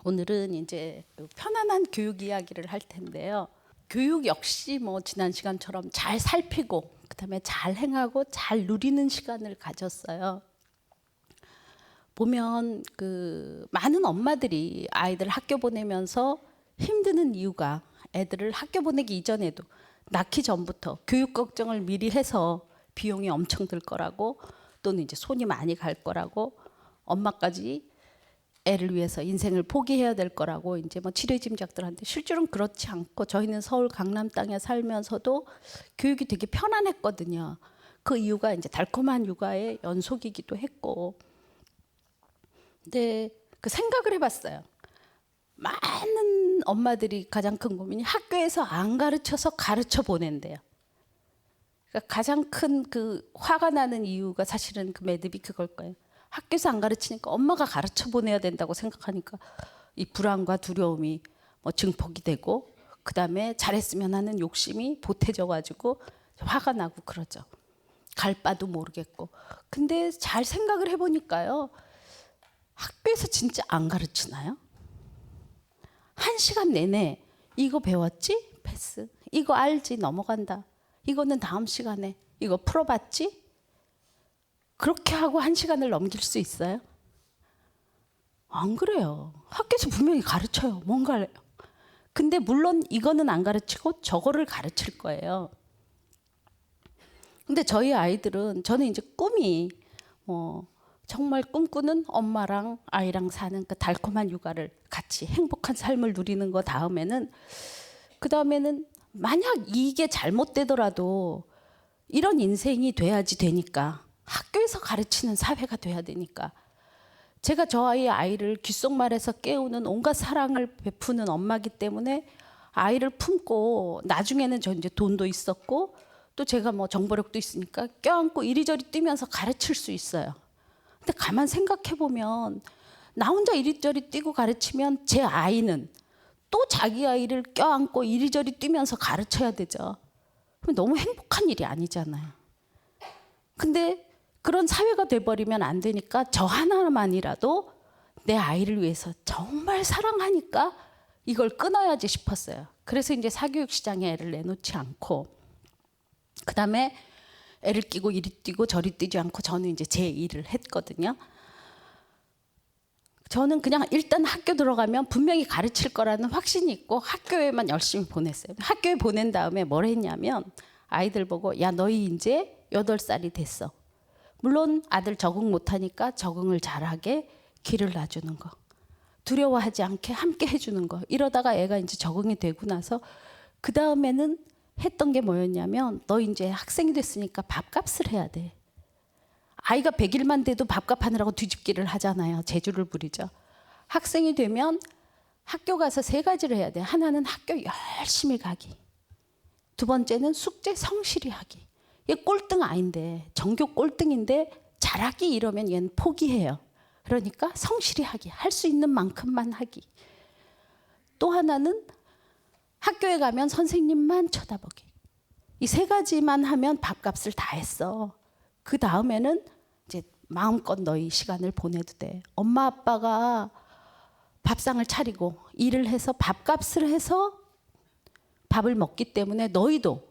오늘은 이제 편안한 교육 이야기를 할 텐데요. 교육 역시 뭐 지난 시간처럼 잘 살피고 그다음에 잘 행하고 잘 누리는 시간을 가졌어요. 보면 많은 엄마들이 아이들 학교 보내면서 힘드는 이유가 애들을 학교 보내기 이전에도 낳기 전부터 교육 걱정을 미리 해서 비용이 엄청 들 거라고 또는 이제 손이 많이 갈 거라고 엄마까지 애를 위해서 인생을 포기해야 될 거라고 이제 뭐 지레짐작들 하는데 실제로는 그렇지 않고 저희는 서울 강남 땅에 살면서도 교육이 되게 편안했거든요. 그 이유가 이제 달콤한 육아의 연속이기도 했고. 근데 그 생각을 해봤어요. 많은 엄마들이 가장 큰 고민이 학교에서 안 가르쳐서 가르쳐 보낸대요. 그러니까 가장 큰 그 화가 나는 이유가 사실은 그 매듭이 그걸 거예요. 학교에서 안 가르치니까 엄마가 가르쳐 보내야 된다고 생각하니까 이 불안과 두려움이 뭐 증폭이 되고 그다음에 잘했으면 하는 욕심이 보태져 가지고 화가 나고 그러죠. 갈 바도 모르겠고. 근데 잘 생각을 해보니까요. 학교에서 진짜 안 가르치나요? 1시간 내내 이거 배웠지? 패스. 이거 알지? 넘어간다. 이거는 다음 시간에 이거 풀어봤지? 그렇게 하고 1시간을 넘길 수 있어요? 안 그래요. 학교에서 분명히 가르쳐요. 뭔가를. 근데 물론 이거는 안 가르치고 저거를 가르칠 거예요. 근데 저희 아이들은 저는 이제 꿈이 정말 꿈꾸는 엄마랑 아이랑 사는 그 달콤한 육아를 같이 행복한 삶을 누리는 거 다음에는 만약 이게 잘못되더라도 이런 인생이 돼야지 되니까 학교에서 가르치는 사회가 돼야 되니까 제가 저희 아이를 귓속말에서 깨우는 온갖 사랑을 베푸는 엄마기 때문에 아이를 품고 나중에는 저 이제 돈도 있었고 또 제가 뭐 정보력도 있으니까 껴안고 이리저리 뛰면서 가르칠 수 있어요. 근데 가만 생각해 보면 나 혼자 이리저리 뛰고 가르치면 제 아이는 또 자기 아이를 껴안고 이리저리 뛰면서 가르쳐야 되죠. 그럼 너무 행복한 일이 아니잖아요. 근데 그런 사회가 돼버리면 안 되니까 저 하나만이라도 내 아이를 위해서 정말 사랑하니까 이걸 끊어야지 싶었어요. 그래서 이제 사교육 시장에 애를 내놓지 않고 그다음에 애를 끼고 이리 뛰고 저리 뛰지 않고 저는 이제 제 일을 했거든요. 저는 그냥 일단 학교 들어가면 분명히 가르칠 거라는 확신이 있고 학교에만 열심히 보냈어요. 학교에 보낸 다음에 뭘 했냐면 아이들 보고 야 너희 이제 8살이 됐어. 물론 아들 적응 못하니까 적응을 잘하게 길을 놔주는 거. 두려워하지 않게 함께 해주는 거. 이러다가 애가 이제 적응이 되고 나서 그 다음에는 했던 게 뭐였냐면 너 이제 학생이 됐으니까 밥값을 해야 돼. 아이가 100일만 돼도 밥값 하느라고 뒤집기를 하잖아요. 재주를 부리죠. 학생이 되면 학교 가서 3가지를 해야 돼. 하나는 학교 열심히 가기. 두 번째는 숙제 성실히 하기. 얘 꼴등 아닌데 전교 꼴등인데 잘하기 이러면 얘는 포기해요. 그러니까 성실히 하기. 할 수 있는 만큼만 하기. 또 하나는 학교에 가면 선생님만 쳐다보기. 이 3가지만 하면 밥값을 다 했어. 그 다음에는 이제 마음껏 너희 시간을 보내도 돼. 엄마 아빠가 밥상을 차리고 일을 해서 밥값을 해서 밥을 먹기 때문에 너희도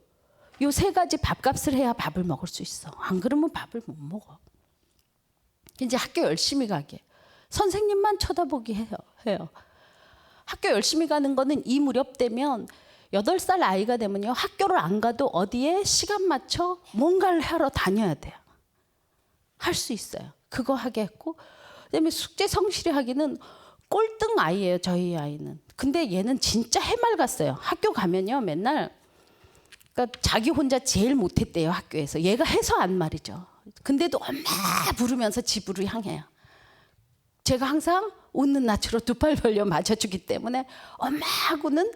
이 3가지 밥값을 해야 밥을 먹을 수 있어. 안 그러면 밥을 못 먹어. 이제 학교 열심히 가게. 선생님만 쳐다보게 해요. 학교 열심히 가는 거는 이 무렵 되면 8살 아이가 되면요. 학교를 안 가도 어디에 시간 맞춰 뭔가를 하러 다녀야 돼요. 할 수 있어요. 그거 하게 했고 그다음에 숙제 성실히 하기는 꼴등 아이예요. 저희 아이는. 근데 얘는 진짜 해맑았어요. 학교 가면요. 맨날 그러니까 자기 혼자 제일 못했대요. 학교에서. 얘가 해서 안 말이죠. 근데도 엄마 부르면서 집으로 향해요. 제가 항상 웃는 낯으로 2팔 벌려 맞아주기 때문에 엄마하고는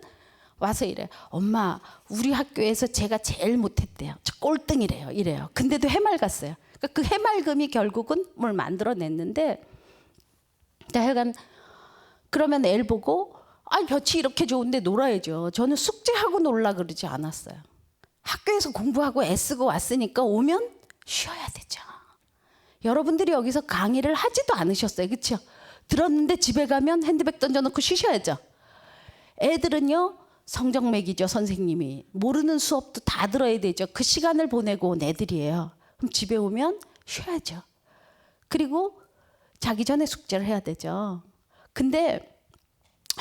와서 이래요. 엄마 우리 학교에서 제가 제일 못했대요. 저 꼴등이래요. 이래요. 근데도 해맑았어요. 그러니까 그 해맑음이 결국은 뭘 만들어냈는데 하여간 그러면 애를 보고 볕이 이렇게 좋은데 놀아야죠. 저는 숙제하고 놀라 그러지 않았어요. 학교에서 공부하고 애쓰고 왔으니까 오면 쉬어야 되죠. 여러분들이 여기서 강의를 하지도 않으셨어요. 그렇죠? 들었는데 집에 가면 핸드백 던져놓고 쉬셔야죠. 애들은요 성적 매기죠. 선생님이 모르는 수업도 다 들어야 되죠. 그 시간을 보내고 온 애들이에요. 그럼 집에 오면 쉬어야죠. 그리고 자기 전에 숙제를 해야 되죠. 근데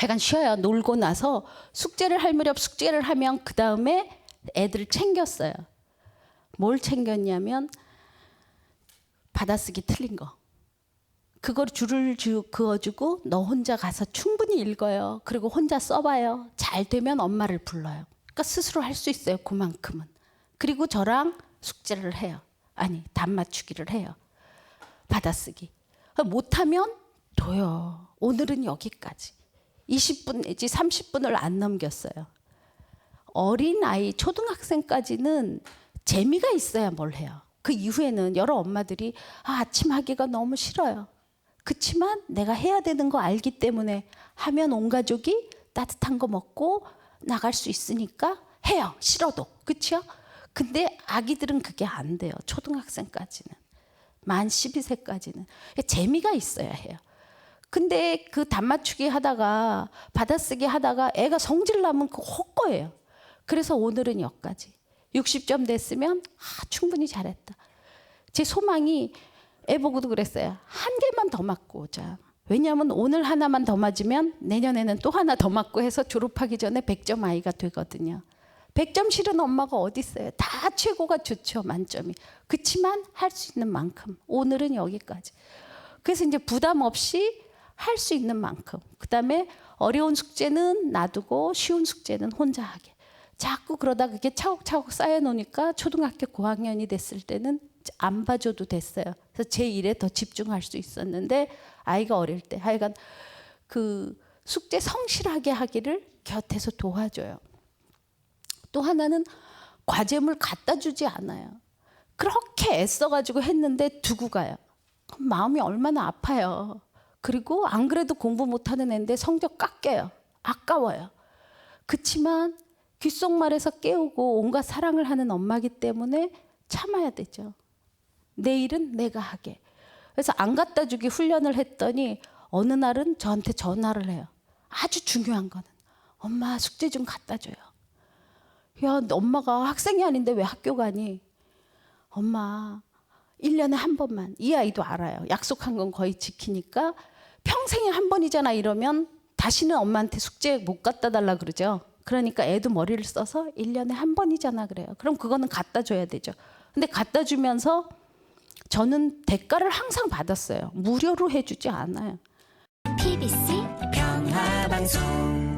약간 쉬어요. 놀고 나서 숙제를 할 무렵 숙제를 하면 그 다음에 애들을 챙겼어요. 뭘 챙겼냐면 받아쓰기 틀린 거. 그걸 줄을 그어주고 너 혼자 가서 충분히 읽어요. 그리고 혼자 써봐요. 잘 되면 엄마를 불러요. 그러니까 스스로 할 수 있어요. 그만큼은. 그리고 저랑 숙제를 해요. 아니 답 맞추기를 해요. 받아쓰기. 못하면 둬요. 오늘은 여기까지. 20분 내지 30분을 안 넘겼어요. 어린아이 초등학생까지는 재미가 있어야 뭘 해요. 그 이후에는 여러 엄마들이 아침 하기가 너무 싫어요. 그렇지만 내가 해야 되는 거 알기 때문에 하면 온 가족이 따뜻한 거 먹고 나갈 수 있으니까 해요. 싫어도. 그렇죠? 근데 아기들은 그게 안 돼요. 초등학생까지는. 만 12세까지는. 재미가 있어야 해요. 근데 그 답 맞추기 하다가 받아쓰기 하다가 애가 성질 나면 그거 헛거예요. 그래서 오늘은 여기까지. 60점 됐으면 충분히 잘했다. 제 소망이 애 보고도 그랬어요. 한 개만 더 맞고 오자. 왜냐하면 오늘 하나만 더 맞으면 내년에는 또 하나 더 맞고 해서 졸업하기 전에 100점 아이가 되거든요. 100점 실은 엄마가 어디 있어요. 다 최고가 좋죠. 만점이. 그렇지만 할 수 있는 만큼. 오늘은 여기까지. 그래서 이제 부담 없이 할 수 있는 만큼. 그다음에 어려운 숙제는 놔두고 쉬운 숙제는 혼자 하게. 자꾸 그러다 그게 차곡차곡 쌓여놓으니까 초등학교 고학년이 됐을 때는 안 봐줘도 됐어요. 그래서 제 일에 더 집중할 수 있었는데 아이가 어릴 때 하여간 그 숙제 성실하게 하기를 곁에서 도와줘요. 또 하나는 과제물 갖다 주지 않아요. 그렇게 애써가지고 했는데 두고 가요. 그럼 마음이 얼마나 아파요. 그리고 안 그래도 공부 못하는 애인데 성적 깎여요. 아까워요. 그렇지만 귓속말에서 깨우고 온갖 사랑을 하는 엄마기 때문에 참아야 되죠. 내일은 내가 하게. 그래서 안 갖다 주기 훈련을 했더니 어느 날은 저한테 전화를 해요. 아주 중요한 거는 엄마 숙제 좀 갖다 줘요. 야, 엄마가 학생이 아닌데 왜 학교 가니? 엄마 1년에 한 번만. 이 아이도 알아요. 약속한 건 거의 지키니까 평생에 한 번이잖아 이러면 다시는 엄마한테 숙제 못 갖다 달라 그러죠. 그러니까 애도 머리를 써서 1년에 한 번이잖아 그래요. 그럼 그거는 갖다 줘야 되죠. 근데 갖다 주면서 저는 대가를 항상 받았어요. 무료로 해주지 않아요. PBC 평화방송